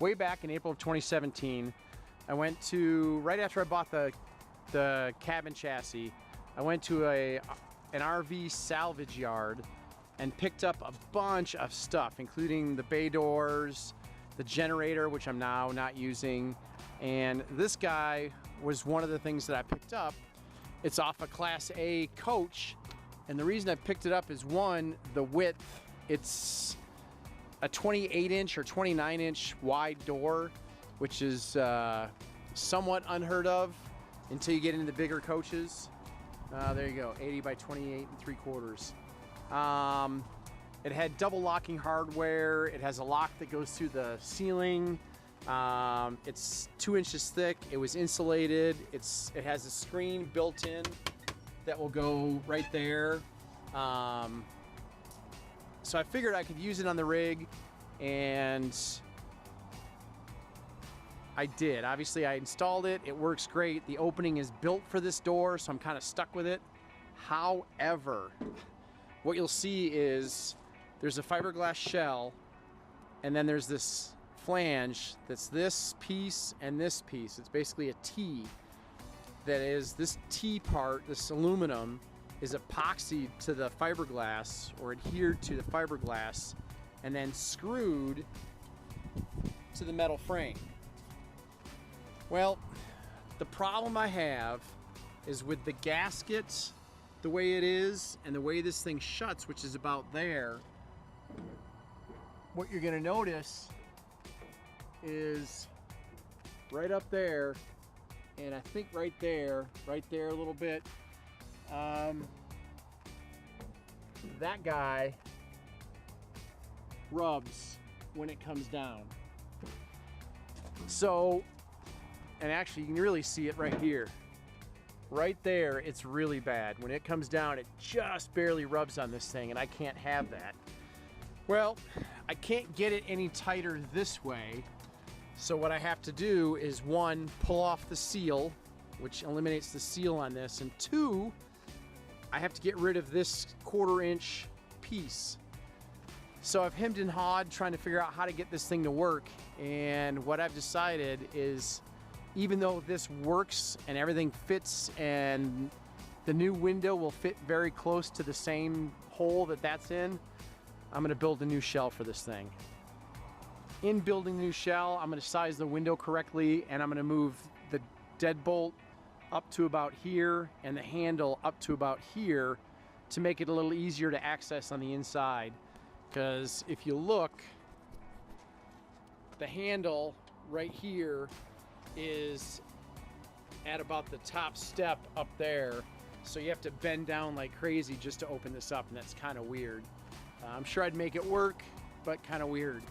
way back in April of 2017. I went to, right after I bought the cabin chassis, I went to an RV salvage yard and picked up a bunch of stuff, including the bay doors, the generator, which I'm now not using, and this guy was one of the things that I picked up. It's off a Class A coach, and the reason I picked it up is, one, the width. It's a 28-inch or 29-inch wide door, which is somewhat unheard of until you get into the bigger coaches. There you go, 80 by 28 and 3/4. It had double locking hardware. It has a lock that goes through the ceiling. It's 2 inches thick. It was insulated. It has a screen built in that will go right there. So I figured I could use it on the rig, and I did. Obviously, I installed it. It works great. The opening is built for this door, so I'm kind of stuck with it. However, what you'll see is there's a fiberglass shell, and then there's this flange that's this piece and this piece. It's basically a T. That is, this T part, this aluminum, is epoxied to the fiberglass, or adhered to the fiberglass, and then screwed to the metal frame. Well, the problem I have is with the gasket, the way it is, and the way this thing shuts, which is about there. What you're gonna notice is right up there, and I think right there a little bit, that guy rubs when it comes down. So, and actually you can really see it right here. Right there, it's really bad. When it comes down, it just barely rubs on this thing, and I can't have that. Well, I can't get it any tighter this way. So what I have to do is, one, pull off the seal, which eliminates the seal on this, and two, I have to get rid of this 1/4 inch piece. So I've hemmed and hawed trying to figure out how to get this thing to work, and what I've decided is, even though this works and everything fits and the new window will fit very close to the same hole that that's in, I'm gonna build a new shell for this thing. In building the new shell, I'm gonna size the window correctly, and I'm gonna move the deadbolt up to about here and the handle up to about here to make it a little easier to access on the inside. Because if you look, the handle right here is at about the top step up there, so you have to bend down like crazy just to open this up, and that's kind of weird. I'm sure I'd make it work, but kind of weird.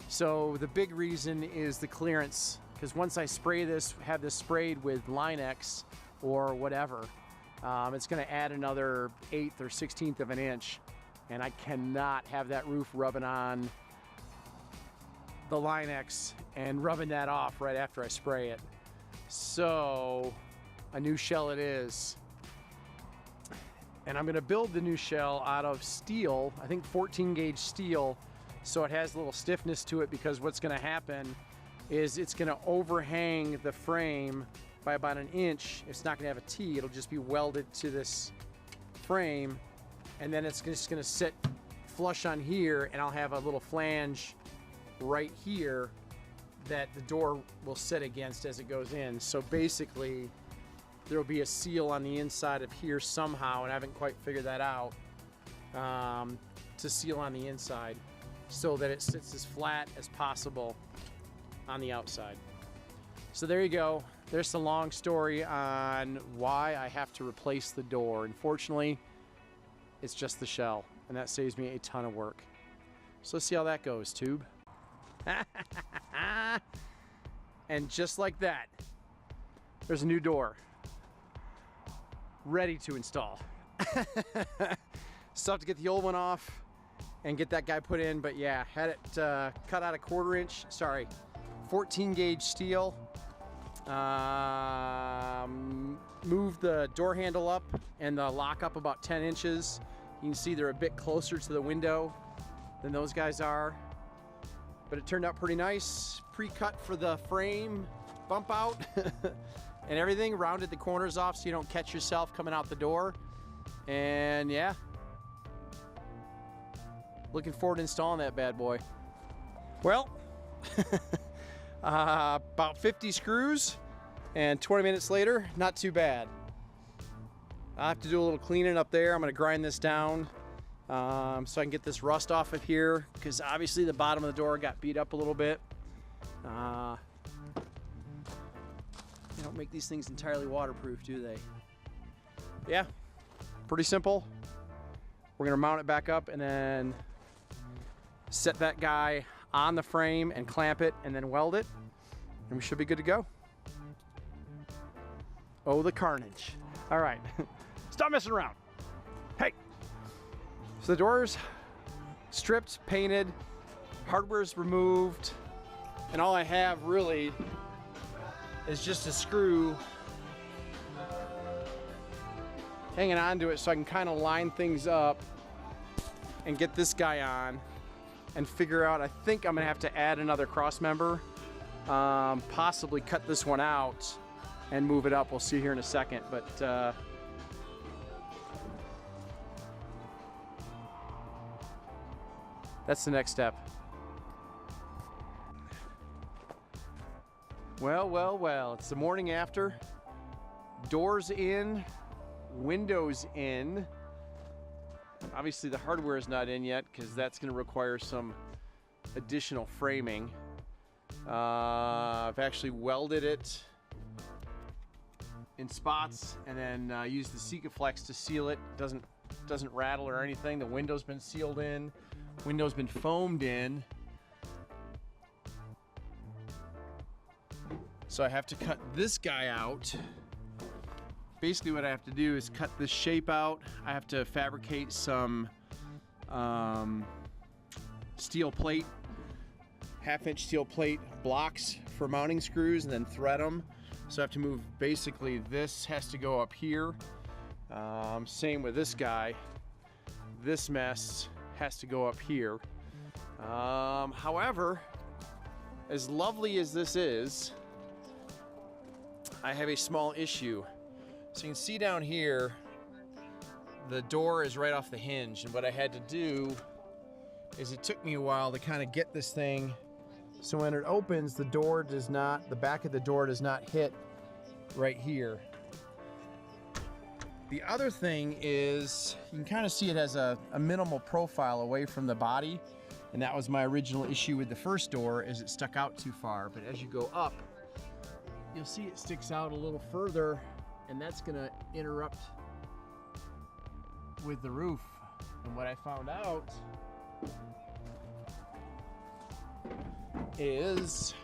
So the big reason is the clearance, because once I spray this, have this sprayed with Line-X or whatever, it's going to add another 1/8 or 1/16 of an inch, and I cannot have that roof rubbing on the Line-X and rubbing that off right after I spray it. So a new shell it is. And I'm gonna build the new shell out of steel, I think 14 gauge steel, so it has a little stiffness to it, because what's gonna happen is it's gonna overhang the frame by about 1 inch. It's not gonna have a T, it'll just be welded to this frame, and then it's just gonna sit flush on here, and I'll have a little flange right here that the door will sit against as it goes in. So basically, there will be a seal on the inside of here somehow, and I haven't quite figured that out, to seal on the inside so that it sits as flat as possible on the outside. So there you go. There's the long story on why I have to replace the door. Unfortunately, it's just the shell, and that saves me a ton of work. So let's see how that goes, tube. And just like that, there's a new door ready to install. Still have to get the old one off and get that guy put in, but yeah, had it cut out a 1/4 inch, sorry, 14 gauge steel. Moved the door handle up and the lock up about 10 inches. You can see they're a bit closer to the window than those guys are. but it turned out pretty nice. Pre-cut for the frame, bump out, and everything. Rounded the corners off so you don't catch yourself coming out the door. And yeah, looking forward to installing that bad boy. Well, about 50 screws, and 20 minutes later, not too bad. I have to do a little cleaning up there. I'm gonna grind this down so I can get this rust off of here, because obviously the bottom of the door got beat up a little bit. They don't make these things entirely waterproof, do they? Yeah, pretty simple. We're gonna mount it back up and then set that guy on the frame and clamp it and then weld it, and we should be good to go. Oh, the carnage. All right, stop messing around. Hey. So the door's stripped, painted, hardware's removed, and all I have really is just a screw hanging onto it so I can kind of line things up and get this guy on and figure out. I think I'm gonna have to add another cross member, possibly cut this one out and move it up. We'll see here in a second, but that's the next step. Well, well, well, it's the morning after. Doors in, windows in. Obviously the hardware is not in yet because that's going to require some additional framing. I've actually welded it in spots and then used the Sikaflex to seal it. Doesn't rattle or anything. The window's been sealed in. Window's been foamed in. So I have to cut this guy out. Basically what I have to do is cut this shape out. I have to fabricate some steel plate, 1/2-inch steel plate blocks for mounting screws and then thread them. So I have to move, basically this has to go up here. Same with this guy. This mess has to go up here. However, as lovely as this is, I have a small issue. So you can see down here, the door is right off the hinge, and what I had to do is it took me a while to kind of get this thing so when it opens, the back of the door does not hit right here. The other thing is, you can kind of see it has a minimal profile away from the body, and that was my original issue with the first door, is it stuck out too far. But as you go up, you'll see it sticks out a little further, and that's gonna interrupt with the roof. And what I found out is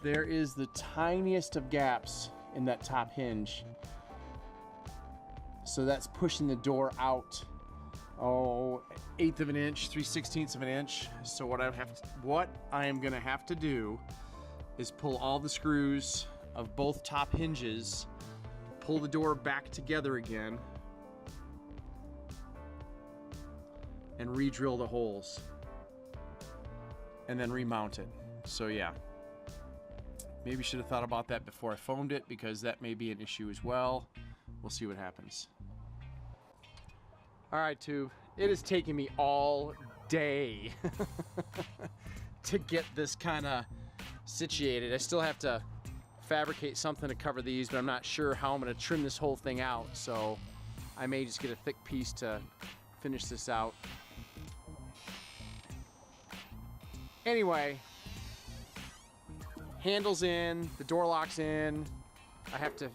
there is the tiniest of gaps in that top hinge. So that's pushing the door out, 1/8 of an inch, 3/16 of an inch. So what I am gonna have to do is pull all the screws of both top hinges, pull the door back together again, and re-drill the holes, and then remount it. So yeah, maybe should have thought about that before I foamed it, because that may be an issue as well. We'll see what happens. All right, Tube, it is taking me all day to get this kind of situated. I still have to fabricate something to cover these, but I'm not sure how I'm going to trim this whole thing out, so I may just get a thick piece to finish this out. Anyway, handles in, the door locks in. I have to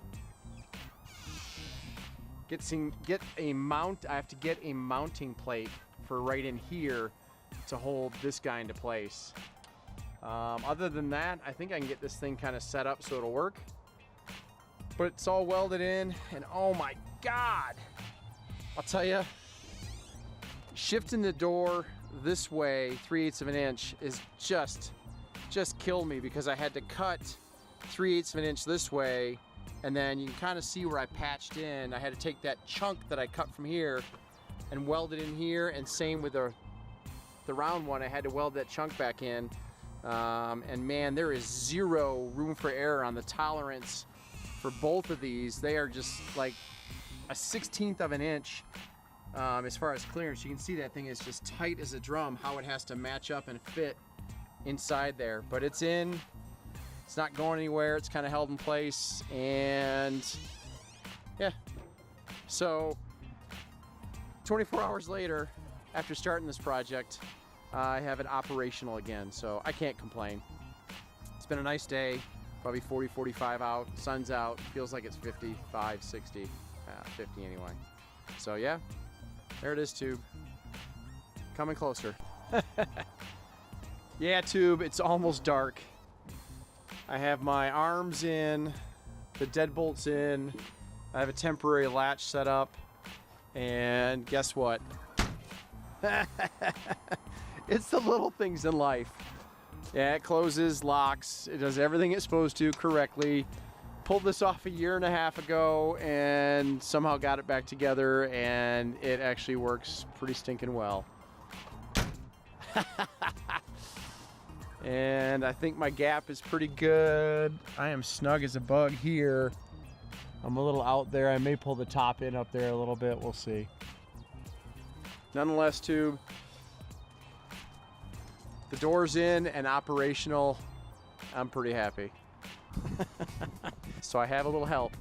get a mounting plate for right in here to hold this guy into place. Other than that, I think I can get this thing kind of set up so it'll work. But it's all welded in, and oh my God, I'll tell you, shifting the door this way 3/8 of an inch is just killed me, because I had to cut 3/8 of an inch this way, and then you can kind of see where I patched in. I had to take that chunk that I cut from here and weld it in here, and same with the the round one, I had to weld that chunk back in. And man, there is zero room for error on the tolerance for both of these. They are just like a 1/16 of an inch as far as clearance. You can see that thing is just tight as a drum, how it has to match up and fit inside there. But it's in, it's not going anywhere, it's kind of held in place, and yeah. So 24 hours later, after starting this project, I have it operational again, so I can't complain. It's been a nice day, probably 40, 45 out, sun's out, feels like it's 55, 60, 50 anyway. So yeah, there it is, tube. Coming closer. Yeah, tube, it's almost dark. I have my arms in, the deadbolt's in, I have a temporary latch set up, and guess what? It's the little things in life. Yeah, it closes, locks, it does everything it's supposed to correctly. Pulled this off a year and a half ago and somehow got it back together, and it actually works pretty stinking well. And I think my gap is pretty good. I am snug as a bug here. I'm a little out there. I may pull the top in up there a little bit. We'll see. Nonetheless, tube, the door's in and operational. I'm pretty happy. So I have a little help.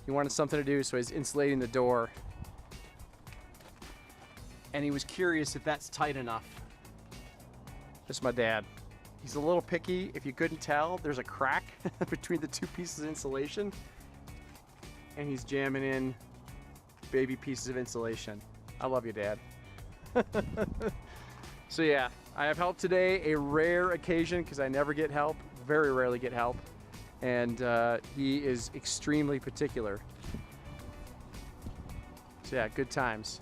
He wanted something to do, so he's insulating the door. And he was curious if that's tight enough. This is my dad. He's a little picky. If you couldn't tell, there's a crack between the two pieces of insulation. And he's jamming in baby pieces of insulation. I love you, Dad. So yeah, I have help today, a rare occasion because I never get help, very rarely get help. And he is extremely particular. So yeah, good times.